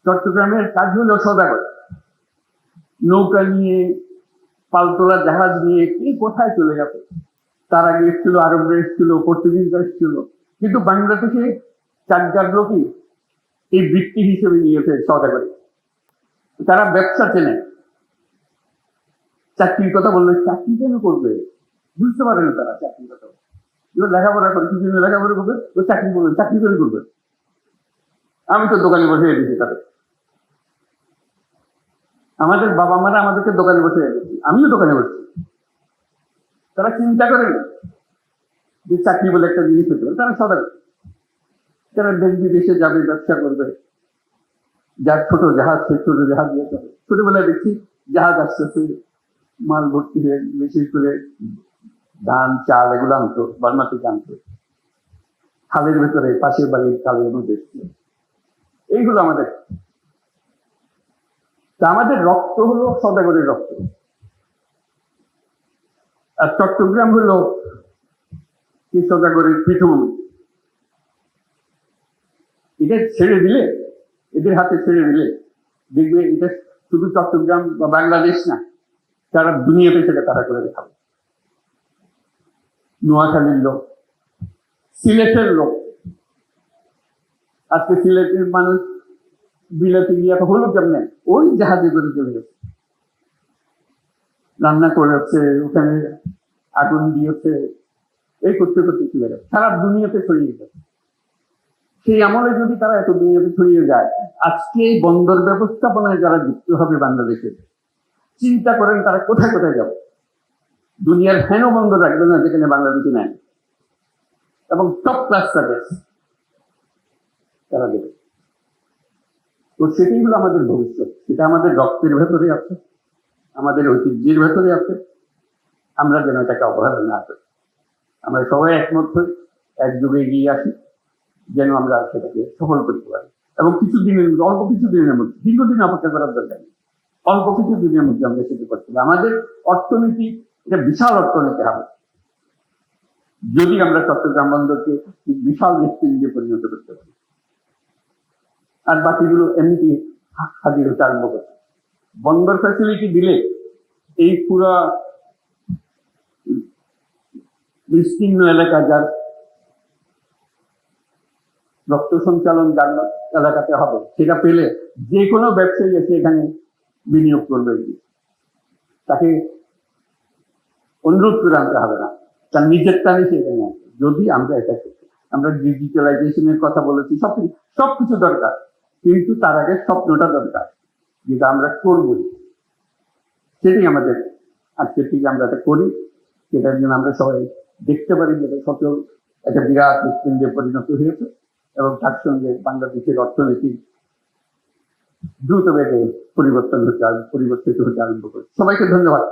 চট্টগ্রামের কাজ হলো সদাগর, নৌকা নিয়ে পালতোলা জাহাজ নিয়ে কি কোথায় চলে গেছে। তার আগে এসেছিল আরবরা, এসেছিল পর্তুগিজরা, এসেছিল, কিন্তু বাংলাদেশে চার লোকই এই বৃত্তি হিসেবে নিয়েছে সদাগরি। তারা ব্যবসা চেনে। চাকরির কথা বললে চাকরি কেন করবে, বুঝতে পারে না তারা চাকরির কথা। লেখাপড়া করে, কিছু লেখাপড়া করবে, ও চাকরি করবে, চাকরি করে করবে। আমি তো দোকানে বসে দিচ্ছি তাদের, আমাদের বাবা মারা আমাদেরকে দোকানে বসে দিচ্ছি, আমিও দোকানে বসছি। তারা চিন্তা করেন যে চাকরি বলে একটা জিনিস হতে পারে। তারা সদাগর, তারা দেশ বিদেশে যাবে, ব্যবসা করবে। যার ছোট জাহাজ, সে ছোট জাহাজ দিয়ে যাবে। ছোটবেলায় দেখছি জাহাজ আসতেছে, মাল ভর্তি হয়ে, বিশেষ করে ধান চাল এগুলো আনতো, বার্মা থেকে আনতো, খালের ভেতরে, পাশের বাড়ির খালের মধ্যে। এইগুলো আমাদের, আমাদের রক্ত হলো সদাগরের রক্ত। আর চট্টগ্রাম হলো সেই সদাগরের পীঠভূমি। এটা ছেড়ে দিলে, এদের হাতে ছেড়ে দিলে দেখবে এটা শুধু চট্টগ্রাম বা বাংলাদেশ না, সারা দুনিয়াতে সেটা তারা করে দেখাবে। নোয়াখালীর লোক, সিলেটের লোক, আজকে সিলেটের মানুষ বিলাতে গিয়ে হলো কেমনে, ওই জাহাজে করে চলে গেছে, রান্না করেছে, ওখানে আগুন দিয়েছে, এই করতে করতে চলে গেছে, সারা দুনিয়াতে ছড়িয়ে গেছে। সেই আমলে যদি তারা এত দুনিয়াতে ছড়িয়ে যায়, আজকে এই বন্দর ব্যবস্থাপনায় যারা যুক্ত হবে বাংলাদেশে, চিন্তা করেন তারা কোথায় কোথায় যাবে। দুনিয়ার হেন বন্দর রাখবে না যেখানে বাংলাদেশে নেয়, এবং টপ ক্লাস সার্ভিস তারা দেবে। তো সেটাই হলো আমাদের ভবিষ্যৎ, সেটা আমাদের রক্তের ভেতরে আছে, আমাদের ঐতিহ্যের ভেতরে আছে। আমরা যেন এটাকে অবহেলা না করি, আমরা সবাই একমত হই, একযোগে এগিয়ে আসি, যেন আমরা সেটাকে সফল করতে পারি। এবং কিছুদিনের মধ্যে, অল্প কিছু দিনের মধ্যে, দীর্ঘদিন অপেক্ষা করার দরকার নেই, অল্প কিছু দিনের মধ্যে আমরা সেটা করতে পারি। আমাদের অর্থনীতি, এটা বিশাল অর্থনীতি হবে যদি আমরা চট্টগ্রাম বন্দরকে বিশাল হৃৎপিণ্ডে পরিণত করতে পারি। আর বাকিগুলো এমনিতে হাজির হতে আরম্ভ করছে। বন্দর ফ্যাসিলিটি দিলে এই পুরা বিস্তীর্ণ এলাকা, যার রক্ত সঞ্চালন যার এলাকাতে হবে, সেটা পেলে যে কোনো ব্যবসায়ী এসে এখানে বিনিয়োগ করবে। তাকে অনুরোধ করে আনতে হবে না, তার নিজের টানে সে এখানে আসবে। যদি আমরা এটা করতে, আমরা ডিজিটালাইজেশনের কথা বলেছি, সবকিছু দরকার, কিন্তু তার আগে স্বপ্নটা দরকার, যেটা আমরা করবো। সেটাই আমাদের আজকের থেকে আমরা এটা করি, সেটার জন্য আমরা সবাই দেখতে পারি যেটা সত্য একটা বিরাট হৃৎপিণ্ডে পরিণত হয়েছে, এবং তার সঙ্গে বাংলাদেশের অর্থনীতি দ্রুত বেগে পরিবর্তিত হতে আরম্ভ করে। সবাইকে ধন্যবাদ।